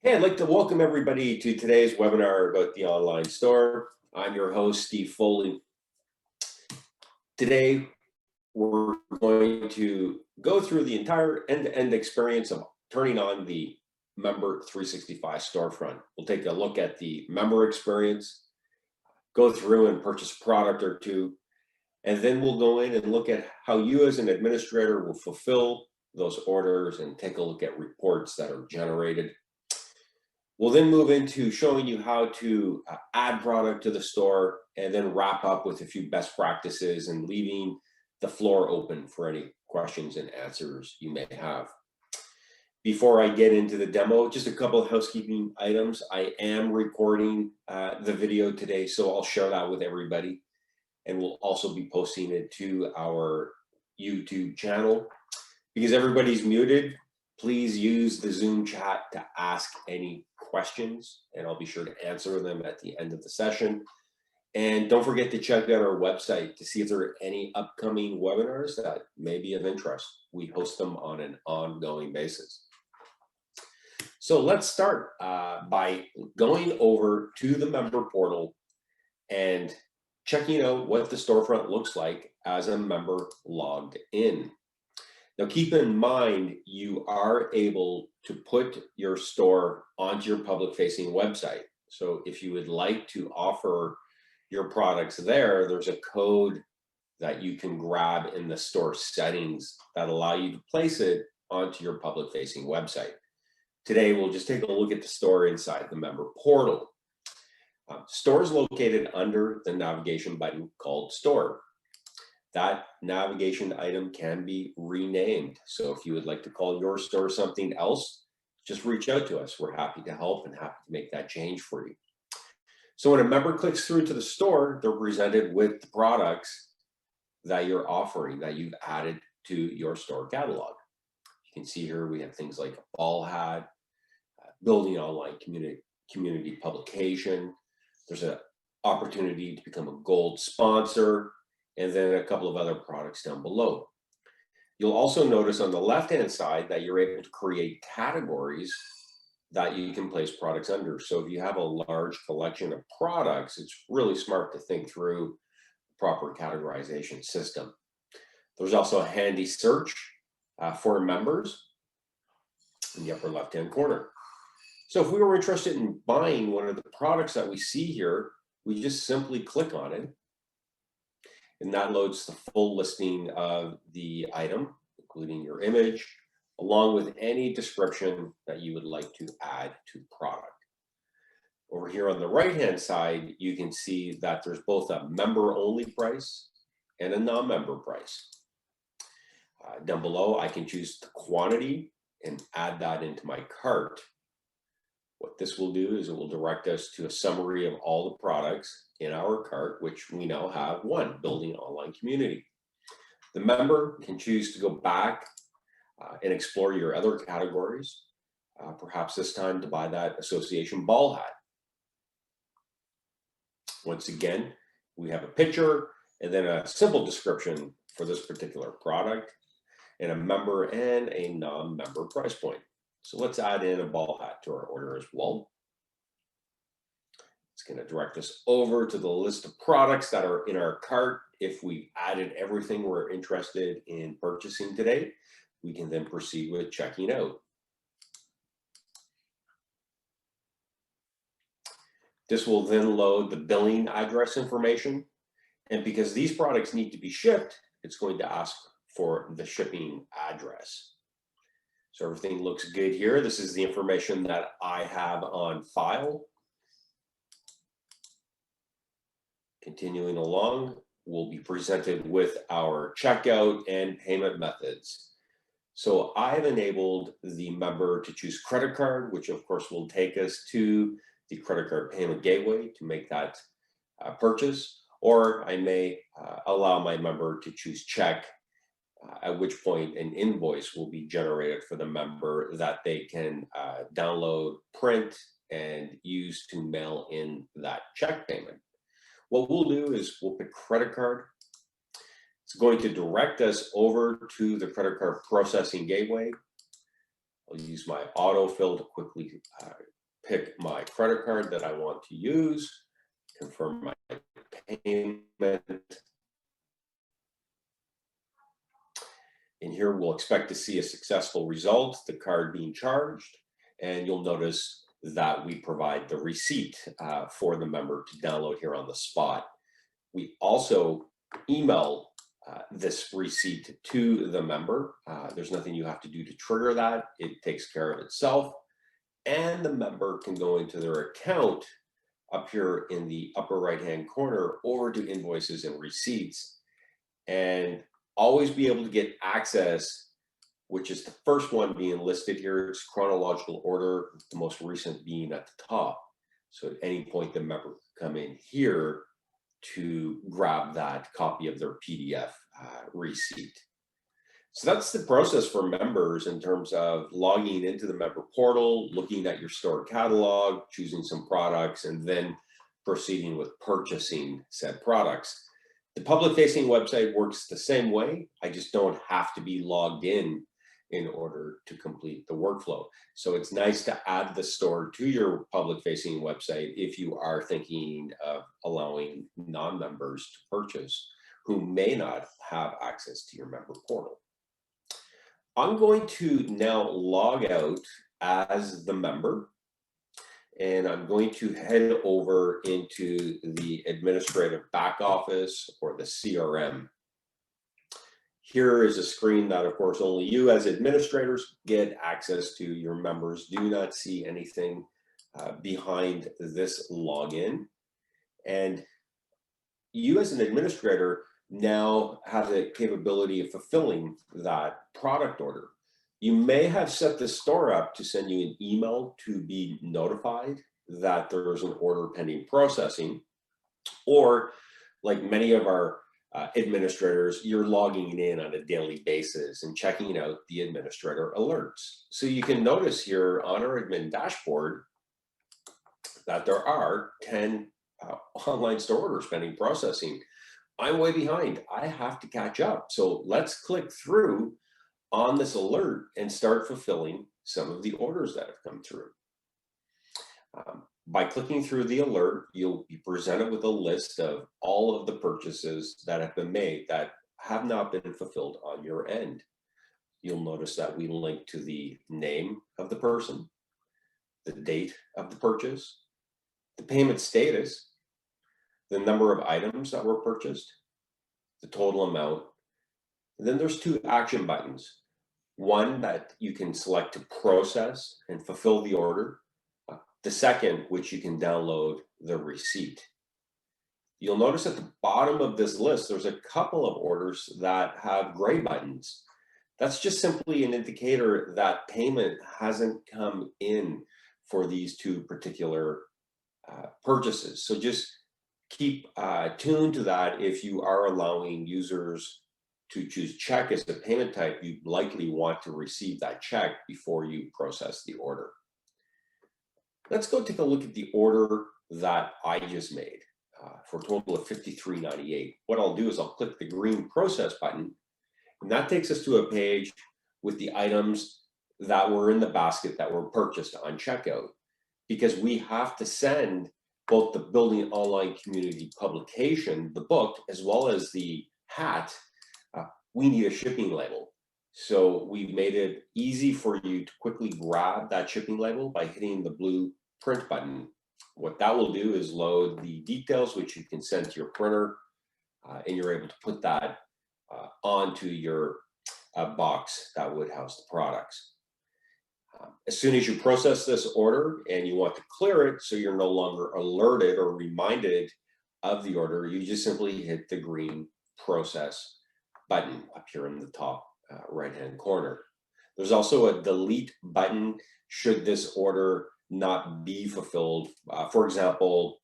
Hey, I'd like to welcome everybody to today's webinar about the online store. I'm your host, Steve Foley. Today, we're going to go through the entire end-to-end experience of turning on the Member 365 storefront. We'll take a look at the member experience, go through and purchase a product or two, and then we'll go in and look at how you as an administrator will fulfill those orders and take a look at reports that are generated. We'll then move into showing you how to add product to the store and then wrap up with a few best practices and leaving the floor open for any questions and answers you may have. Before I get into the demo, just a couple of housekeeping items. I am recording the video today, so I'll share that with everybody. And we'll also be posting it to our YouTube channel. Because everybody's muted, please use the Zoom chat to ask any questions, and I'll be sure to answer them at the end of the session. And don't forget to check out our website to see if there are any upcoming webinars that may be of interest. We host them on an ongoing basis. So let's start by going over to the member portal and checking out what the storefront looks like as a member logged in. Now, keep in mind, you are able to put your store onto your public-facing website. So if you would like to offer your products there, there's a code that you can grab in the store settings that allow you to place it onto your public-facing website. Today, we'll just take a look at the store inside the member portal. Store is located under the navigation button called Store. That navigation item can be renamed. So if you would like to call your store something else, just reach out to us. We're happy to help and happy to make that change for you. So when a member clicks through to the store, they're presented with the products that you're offering, that you've added to your store catalog. You can see here we have things like a ball hat, building online community publication. There's an opportunity to become a gold sponsor, and then a couple of other products down below. You'll also notice on the left-hand side that you're able to create categories that you can place products under. So if you have a large collection of products, it's really smart to think through the proper categorization system. There's also a handy search for members in the upper left-hand corner. So if we were interested in buying one of the products that we see here, we just simply click on it. And that loads the full listing of the item, including your image, along with any description that you would like to add to the product. Over here on the right-hand side, you can see that there's both a member-only price and a non-member price. Down below, I can choose the quantity and add that into my cart. What this will do is it will direct us to a summary of all the products in our cart, which we now have one, building online community. The member can choose to go back and explore your other categories, perhaps this time to buy that association ball hat. Once again, we have a picture and then a simple description for this particular product, and a member and a non-member price point. So let's add in a ball hat to our order as well. It's going to direct us over to the list of products that are in our cart. If we've added everything we're interested in purchasing today, we can then proceed with checking out. This will then load the billing address information. And because these products need to be shipped, it's going to ask for the shipping address. So everything looks good here. This is the information that I have on file. Continuing along, we'll be presented with our checkout and payment methods. So I've enabled the member to choose credit card, which of course will take us to the credit card payment gateway to make that purchase, or I may allow my member to choose check, at which point an invoice will be generated for the member that they can download, print, and use to mail in that check payment. What we'll do is we'll pick credit card. It's going to direct us over to the credit card processing gateway. I'll use my autofill to quickly pick my credit card that I want to use, confirm my payment. And here we'll expect to see a successful result, the card being charged, and you'll notice that we provide the receipt for the member to download here on the spot. We also email this receipt to the member. There's nothing you have to do to trigger that. It takes care of itself. And the member can go into their account up here in the upper right-hand corner over to invoices and receipts, and always be able to get access, which is the first one being listed here. It's chronological order, the most recent being at the top. So at any point, the member can come in here to grab that copy of their PDF receipt. So that's the process for members in terms of logging into the member portal, looking at your store catalog, choosing some products, and then proceeding with purchasing said products. The public-facing website works the same way. I just don't have to be logged in order to complete the workflow. So it's nice to add the store to your public-facing website if you are thinking of allowing non-members to purchase who may not have access to your member portal. I'm going to now log out as the member, and I'm going to head over into the administrative back office or the CRM. Here is a screen that, of course, only you as administrators get access to. Your members do not see anything behind this login. And you as an administrator now have the capability of fulfilling that product order. You may have set the store up to send you an email to be notified that there is an order pending processing, or like many of our administrators, you're logging in on a daily basis and checking out the administrator alerts. So you can notice here on our admin dashboard that there are 10 online store orders pending processing. I'm way behind. I have to catch up. So let's click through on this alert and start fulfilling some of the orders that have come through. By clicking through the alert, you'll be presented with a list of all of the purchases that have been made that have not been fulfilled on your end. You'll notice that we link to the name of the person, the date of the purchase, the payment status, the number of items that were purchased, the total amount. And then there's two action buttons. One that you can select to process and fulfill the order. The second, which you can download the receipt. You'll notice at the bottom of this list, there's a couple of orders that have gray buttons. That's just simply an indicator that payment hasn't come in for these two particular purchases. So just keep tuned to that. If you are allowing users to choose check as the payment type, you likely want to receive that check before you process the order. Let's go take a look at the order that I just made for a total of $53.98. What I'll do is I'll click the green process button, and that takes us to a page with the items that were in the basket that were purchased on checkout, because we have to send both the Building Online Community publication, the book, as well as the hat. We need a shipping label. So we've made it easy for you to quickly grab that shipping label by hitting the blue print button. What that will do is load the details, which you can send to your printer, and you're able to put that onto your box that would house the products. As soon as you process this order and you want to clear it so you're no longer alerted or reminded of the order, you just simply hit the green process button up here in the top right-hand corner. There's also a delete button should this order not be fulfilled. For example,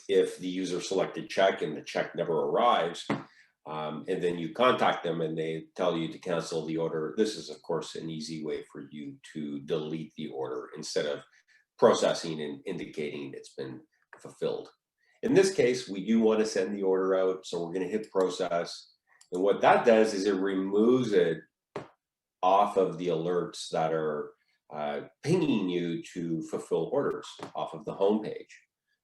if the user selected check and the check never arrives, and then you contact them and they tell you to cancel the order, this is, of course, an easy way for you to delete the order instead of processing and indicating it's been fulfilled. In this case, we do want to send the order out, so we're going to hit process. And what that does is it removes it off of the alerts that are pinging you to fulfill orders off of the home page.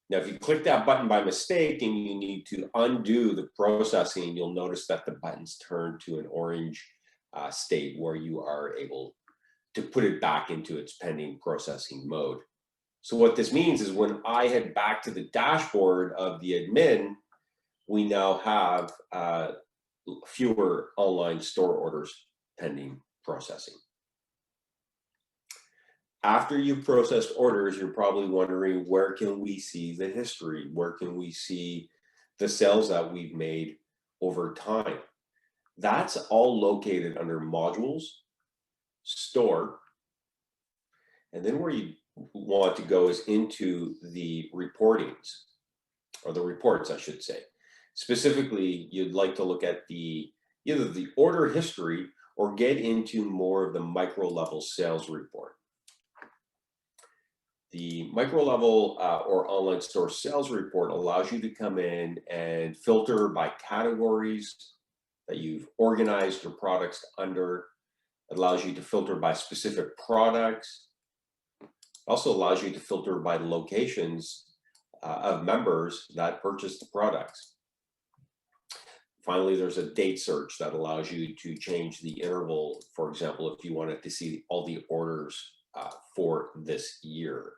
Now, if you click that button by mistake and you need to undo the processing, you'll notice that the buttons turn to an orange state where you are able to put it back into its pending processing mode. So what this means is when I head back to the dashboard of the admin, we now have fewer online store orders pending processing. After you've processed orders, you're probably wondering, where can we see the history? Where can we see the sales that we've made over time? That's all located under modules, store, and then where you want to go is into the reportings, or the reports, I should say. Specifically, you'd like to look at either the order history or get into more of the micro level sales report. The micro level or online store sales report allows you to come in and filter by categories that you've organized your products under. It allows you to filter by specific products. Also allows you to filter by locations of members that purchase the products. Finally, there's a date search that allows you to change the interval. For example, if you wanted to see all the orders for this year.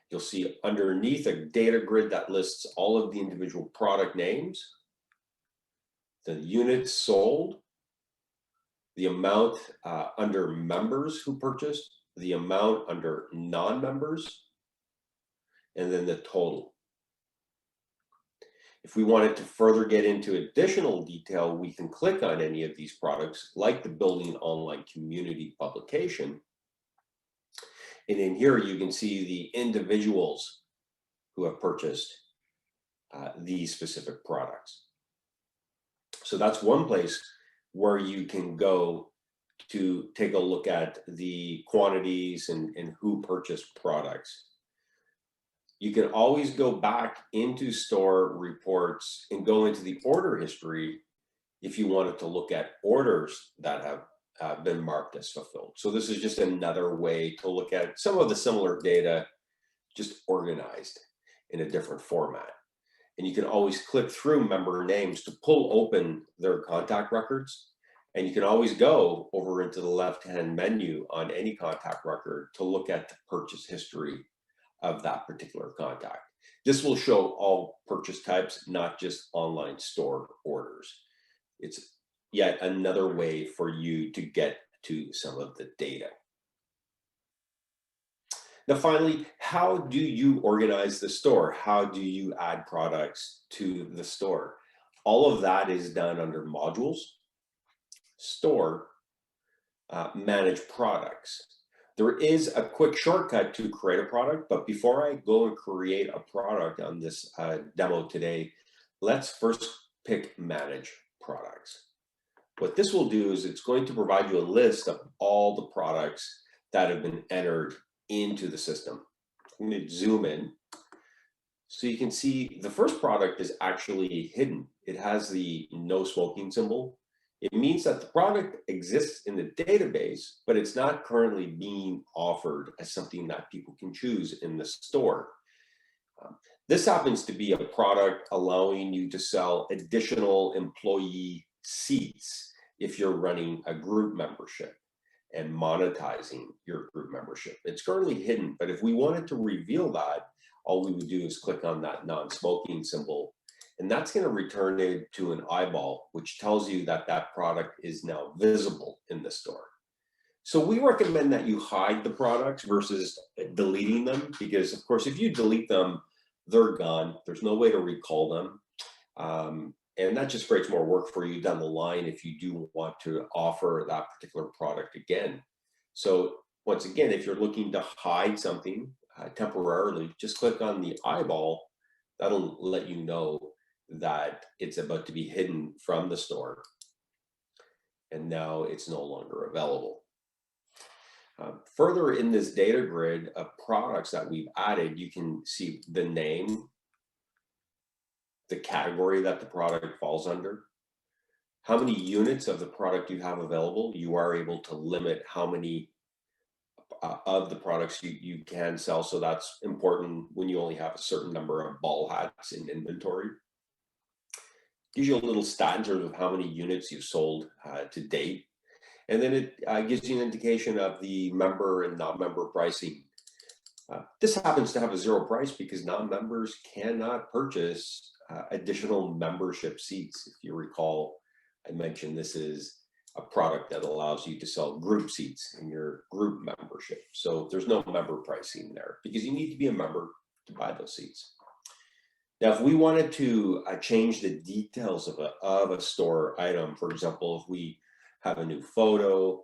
You'll see underneath a data grid that lists all of the individual product names, the units sold, the amount under members who purchased, the amount under non-members, and then the total. If we wanted to further get into additional detail, we can click on any of these products, like the Building Online Community publication. And in here, you can see the individuals who have purchased these specific products. So that's one place where you can go to take a look at the quantities and who purchased products. You can always go back into store reports and go into the order history if you wanted to look at orders that have been marked as fulfilled. So this is just another way to look at some of the similar data, just organized in a different format. And you can always click through member names to pull open their contact records. And you can always go over into the left-hand menu on any contact record to look at the purchase history of that particular contact. This will show all purchase types, not just online store orders. It's yet another way for you to get to some of the data. Now, finally, how do you organize the store? How do you add products to the store? All of that is done under modules, store, manage products. There is a quick shortcut to create a product, but before I go and create a product on this demo today, let's first pick manage products. What this will do is it's going to provide you a list of all the products that have been entered into the system. I'm going to zoom in so you can see the first product is actually hidden. It has the no smoking symbol. It means that the product exists in the database, but it's not currently being offered as something that people can choose in the store. This happens to be a product allowing you to sell additional employee seats if you're running a group membership and monetizing your group membership. It's currently hidden, but if we wanted to reveal that, all we would do is click on that non-smoking symbol, and that's going to return it to an eyeball, which tells you that that product is now visible in the store. So we recommend that you hide the products versus deleting them, because of course, if you delete them, they're gone. There's no way to recall them. And that just creates more work for you down the line if you do want to offer that particular product again. So once again, if you're looking to hide something temporarily, just click on the eyeball. That'll let you know that it's about to be hidden from the store. And now it's no longer available. Further in this data grid of products that we've added, you can see the name, the category that the product falls under, how many units of the product you have available. You are able to limit how many of the products you can sell. So that's important when you only have a certain number of ball hats in inventory. Gives you a little stat in terms of how many units you've sold to date. And then it gives you an indication of the member and non-member pricing. This happens to have a zero price because non-members cannot purchase additional membership seats. If you recall, I mentioned this is a product that allows you to sell group seats in your group membership. So there's no member pricing there because you need to be a member to buy those seats. Now, if we wanted to change the details of a store item, for example, if we have a new photo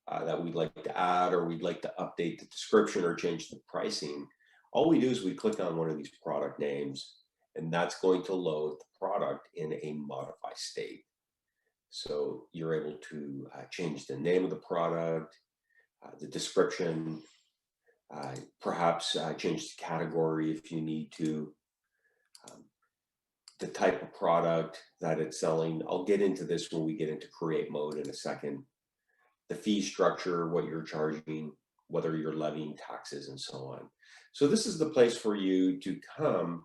that we'd like to add, or we'd like to update the description or change the pricing, all we do is we click on one of these product names, and that's going to load the product in a modified state. So you're able to change the name of the product, the description, perhaps change the category if you need to, the type of product that it's selling. I'll get into this when we get into create mode in a second. The fee structure, what you're charging, whether you're levying taxes, and so on. So this is the place for you to come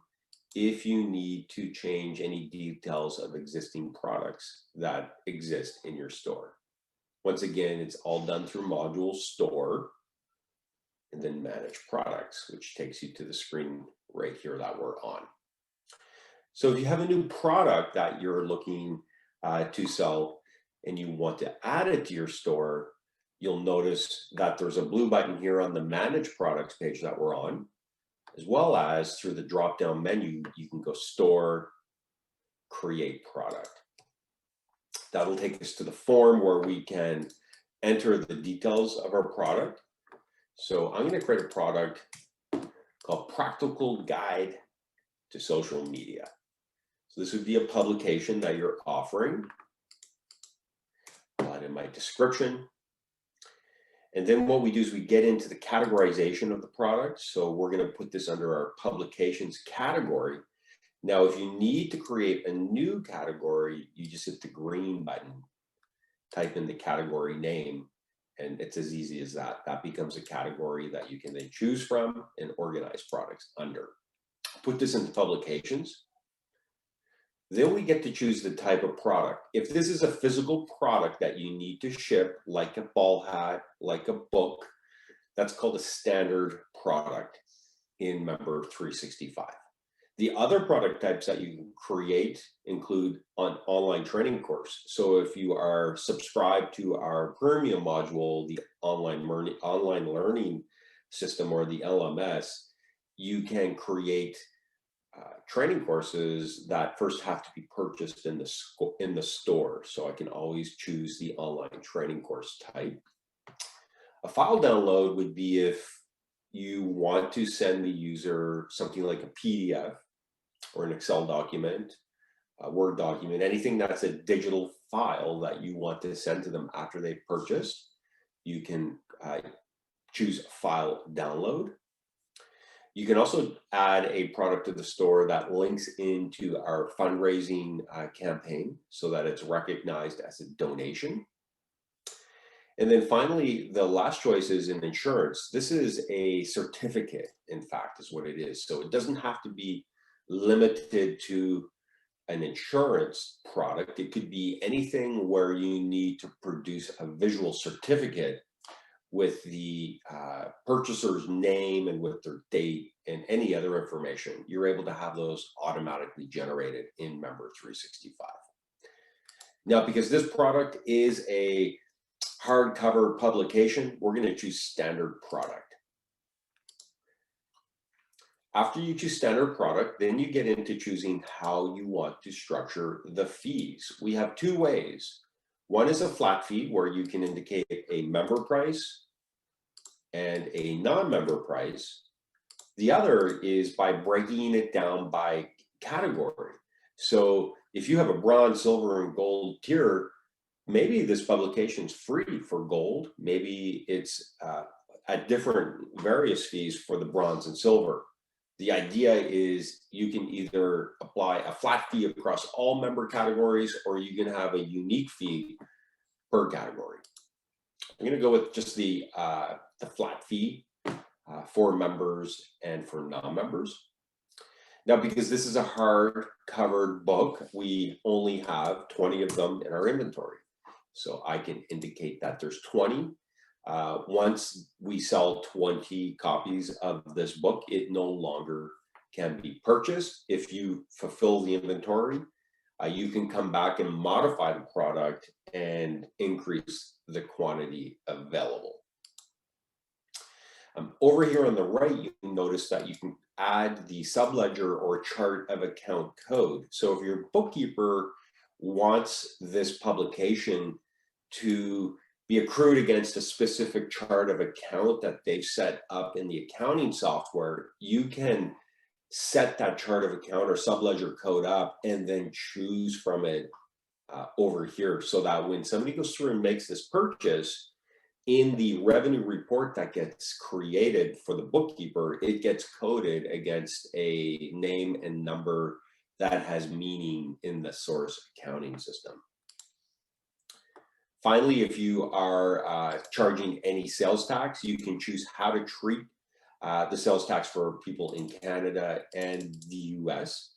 if you need to change any details of existing products that exist in your store. Once again, it's all done through module store and then manage products, which takes you to the screen right here that we're on. So if you have a new product that you're looking to sell and you want to add it to your store, you'll notice that there's a blue button here on the Manage Products page that we're on, as well as through the drop-down menu, you can go Store, Create Product. That'll take us to the form where we can enter the details of our product. So I'm going to create a product called Practical Guide to Social Media. So this would be a publication that you're offering. I'll add in my description. And then what we do is we get into the categorization of the product. So we're going to put this under our publications category. Now, if you need to create a new category, you just hit the green button, type in the category name, and it's as easy as that. That becomes a category that you can then choose from and organize products under. Put this into publications. Then we get to choose the type of product. If this is a physical product that you need to ship, like a ball hat, like a book, that's called a standard product in Member 365. The other product types that you can create include an online training course. So if you are subscribed to our premium module, the online learning system, or the LMS, you can create training courses that first have to be purchased in the store. So I can always choose the online training course type. A file download would be if you want to send the user something like a PDF or an Excel document, a Word document, anything that's a digital file that you want to send to them after they've purchased. You can choose file download. You can also add a product to the store that links into our fundraising campaign so that it's recognized as a donation. And then finally, the last choice is an insurance. This is a certificate, in fact, is what it is. So it doesn't have to be limited to an insurance product. It could be anything where you need to produce a visual certificate with the purchaser's name and with their date and any other information. You're able to have those automatically generated in Member 365. Now, because this product is a hardcover publication, we're going to choose standard product. After you choose standard product, then you get into choosing how you want to structure the fees. We have two ways. One is a flat fee where you can indicate a member price and a non-member price. The other is by breaking it down by category. So if you have a bronze, silver, and gold tier, maybe this publication is free for gold. Maybe it's at different various fees for the bronze and silver. The idea is you can either apply a flat fee across all member categories, or you can have a unique fee per category. I'm going to go with just the flat fee for members and for non-members. Now, because this is a hard-covered book, we only have 20 of them in our inventory. So I can indicate that there's 20. Once we sell 20 copies of this book, it no longer can be purchased. If you fulfill the inventory, you can come back and modify the product and increase the quantity available. Over here on the right, you can notice that you can add the subledger or chart of account code. So if your bookkeeper wants this publication to be accrued against a specific chart of account that they've set up in the accounting software, you can set that chart of account or subledger code up and then choose from it over here, so that when somebody goes through and makes this purchase, in the revenue report that gets created for the bookkeeper, it gets coded against a name and number that has meaning in the source accounting system. Finally, if you are charging any sales tax, you can choose how to treat the sales tax for people in Canada and the US.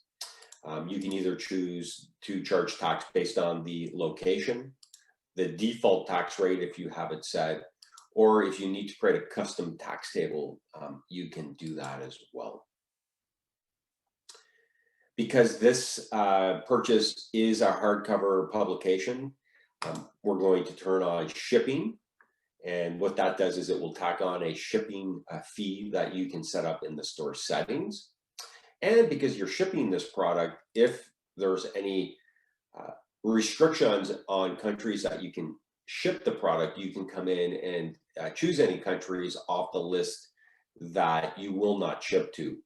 You can either choose to charge tax based on the location, the default tax rate if you have it set, or if you need to create a custom tax table, you can do that as well. Because this purchase is a hardcover publication, we're going to turn on shipping. And what that does is it will tack on a shipping fee that you can set up in the store settings. And because you're shipping this product, if there's any restrictions on countries that you can ship the product, you can come in and choose any countries off the list that you will not ship to.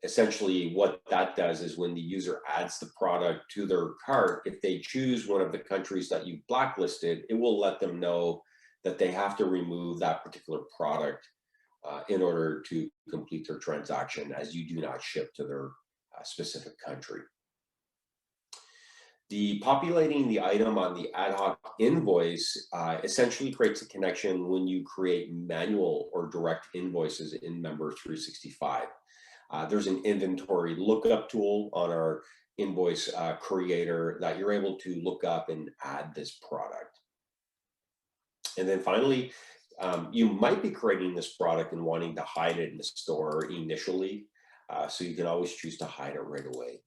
Essentially, what that does is when the user adds the product to their cart, if they choose one of the countries that you blacklisted, it will let them know that they have to remove that particular product in order to complete their transaction, as you do not ship to their specific country. The populating the item on the ad hoc invoice essentially creates a connection when you create manual or direct invoices in Member 365. There's an inventory lookup tool on our invoice creator that you're able to look up and add this product. And then finally, you might be creating this product and wanting to hide it in the store initially, so you can always choose to hide it right away.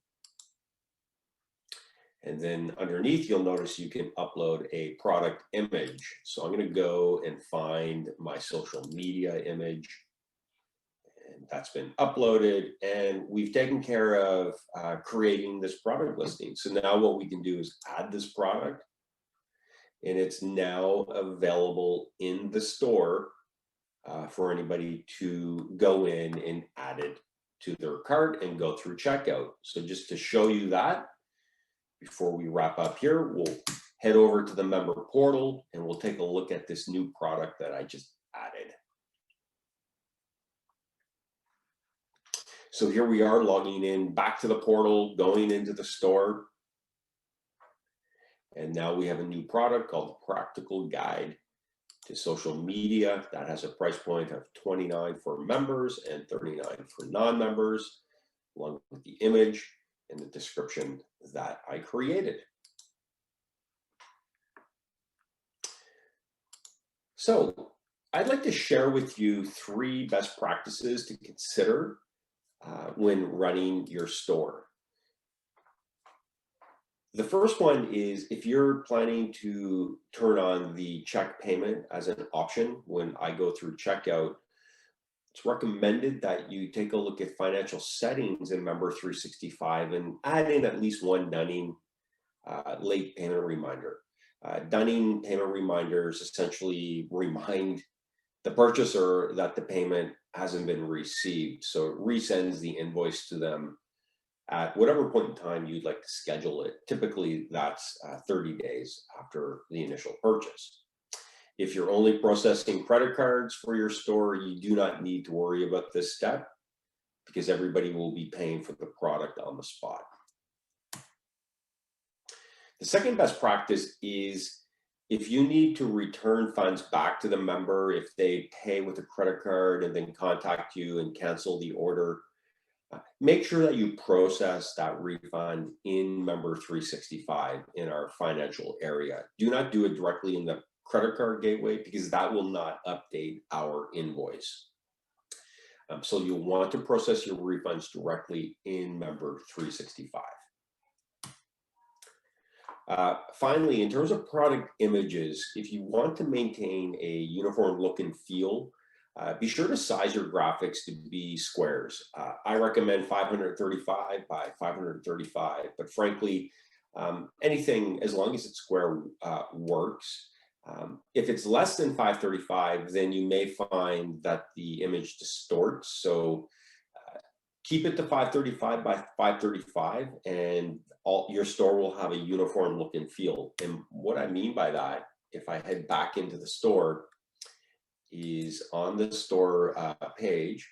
And then underneath, you'll notice you can upload a product image. So I'm going to go and find my social media image. And that's been uploaded. And we've taken care of creating this product listing. So now what we can do is add this product. And it's now available in the store for anybody to go in and add it to their cart and go through checkout. So just to show you that, before we wrap up here, we'll head over to the member portal and we'll take a look at this new product that I just added. So here we are logging in back to the portal, going into the store. And now we have a new product called the Practical Guide to Social Media that has a price point of $29 for members and $39 for non-members, along with the image and the description that I created. So I'd like to share with you 3 best practices to consider when running your store. The first one is if you're planning to turn on the check payment as an option when I go through checkout, it's recommended that you take a look at financial settings in Member 365 and add in at least one dunning late payment reminder. Dunning payment reminders essentially remind the purchaser that the payment hasn't been received. So it resends the invoice to them at whatever point in time you'd like to schedule it. Typically, that's 30 days after the initial purchase. If you're only processing credit cards for your store, you do not need to worry about this step. because everybody will be paying for the product on the spot. The second best practice is if you need to return funds back to the member, if they pay with a credit card and then contact you and cancel the order, make sure that you process that refund in Member 365 in our financial area. Do not do it directly in the credit card gateway because that will not update our invoice. So you'll want to process your refunds directly in Member 365. Finally, in terms of product images, if you want to maintain a uniform look and feel, be sure to size your graphics to be squares. I recommend 535 by 535, but frankly, anything as long as it's square works. If it's less than 535, then you may find that the image distorts. So keep it to 535 by 535 and your store will have a uniform look and feel. And what I mean by that, if I head back into the store, is on the store page,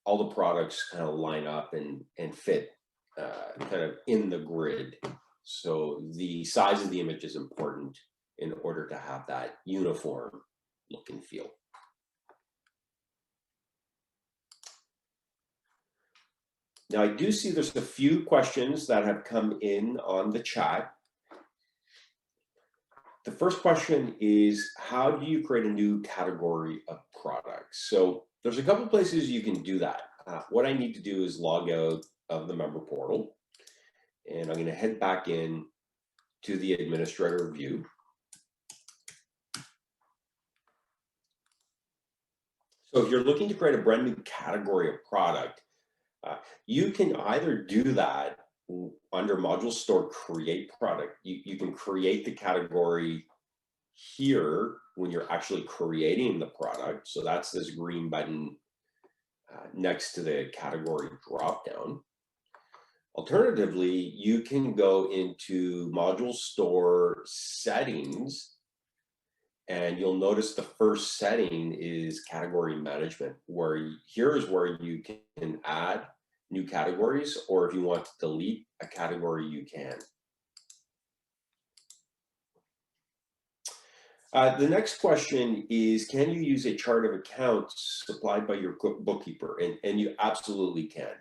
all the products kind of line up and fit kind of in the grid. So the size of the image is important in order to have that uniform look and feel. Now, I do see there's a few questions that have come in on the chat. The first question is, how do you create a new category of products? So there's a couple places you can do that. What I need to do is log out of the member portal, and I'm going to head back in to the administrator view. So if you're looking to create a brand new category of product, you can either do that under Module Store Create Product. You can create the category here when you're actually creating the product. So that's this green button next to the category dropdown. Alternatively, you can go into Module Store Settings, and you'll notice the first setting is category management, where here is where you can add new categories, or if you want to delete a category, you can. The next question is, can you use a chart of accounts supplied by your bookkeeper? And you absolutely can.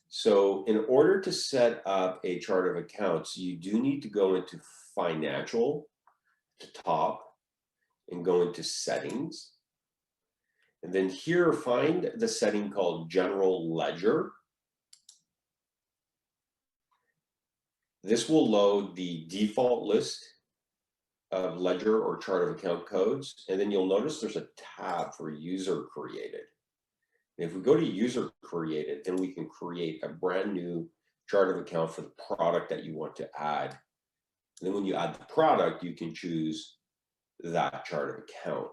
So in order to set up a chart of accounts, you do need to go into Financial, to top, and go into Settings. And then here, find the setting called General Ledger. This will load the default list of ledger or chart of account codes. And then you'll notice there's a tab for user created. And if we go to user created, then we can create a brand new chart of account for the product that you want to add. And then when you add the product, you can choose that chart of account.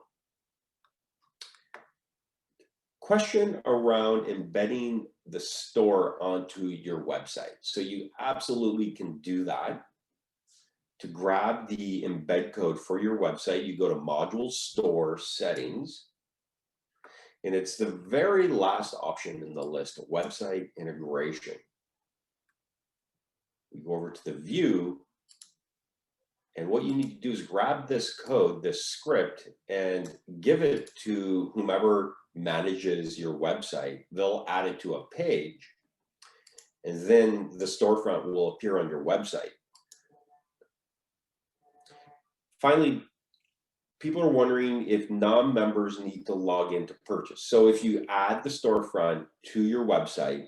Question around embedding the store onto your website. So you absolutely can do that. To grab the embed code for your website, you go to Module Store Settings, and it's the very last option in the list, Website Integration. We go over to the view, and what you need to do is grab this code, this script, and give it to whomever manages your website. They'll add it to a page, and then the storefront will appear on your website. Finally, people are wondering if non-members need to log in to purchase. So if you add the storefront to your website,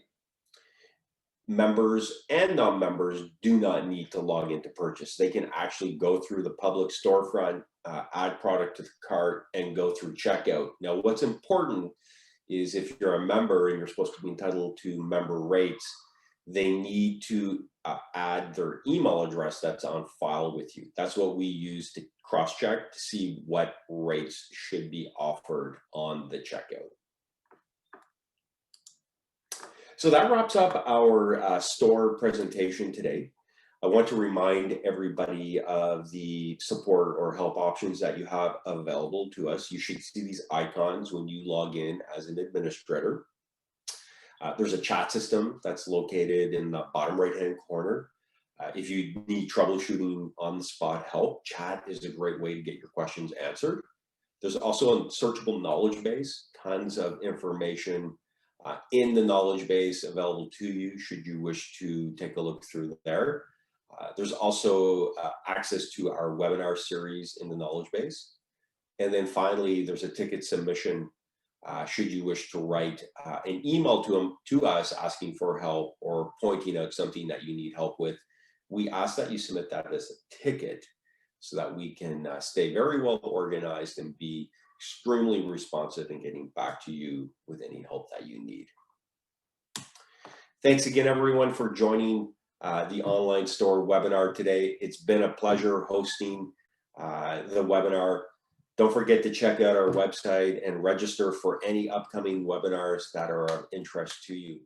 members and non-members do not need to log in to purchase. They can actually go through the public storefront, add product to the cart, and go through checkout. Now, what's important is if you're a member and you're supposed to be entitled to member rates, they need to add their email address that's on file with you. That's what we use to cross-check to see what rates should be offered on the checkout. So that wraps up our store presentation today. I want to remind everybody of the support or help options that you have available to us. You should see these icons when you log in as an administrator. There's a chat system that's located in the bottom right-hand corner. If you need troubleshooting on the spot help, chat is a great way to get your questions answered. There's also a searchable knowledge base, tons of information in the knowledge base available to you should you wish to take a look through there. There's also access to our webinar series in the knowledge base. And then finally, there's a ticket submission should you wish to write an email to us asking for help or pointing out something that you need help with. We ask that you submit that as a ticket so that we can stay very well organized and be extremely responsive in getting back to you with any help that you need. Thanks again, everyone, for joining the online store webinar today. It's been a pleasure hosting the webinar. Don't forget to check out our website and register for any upcoming webinars that are of interest to you.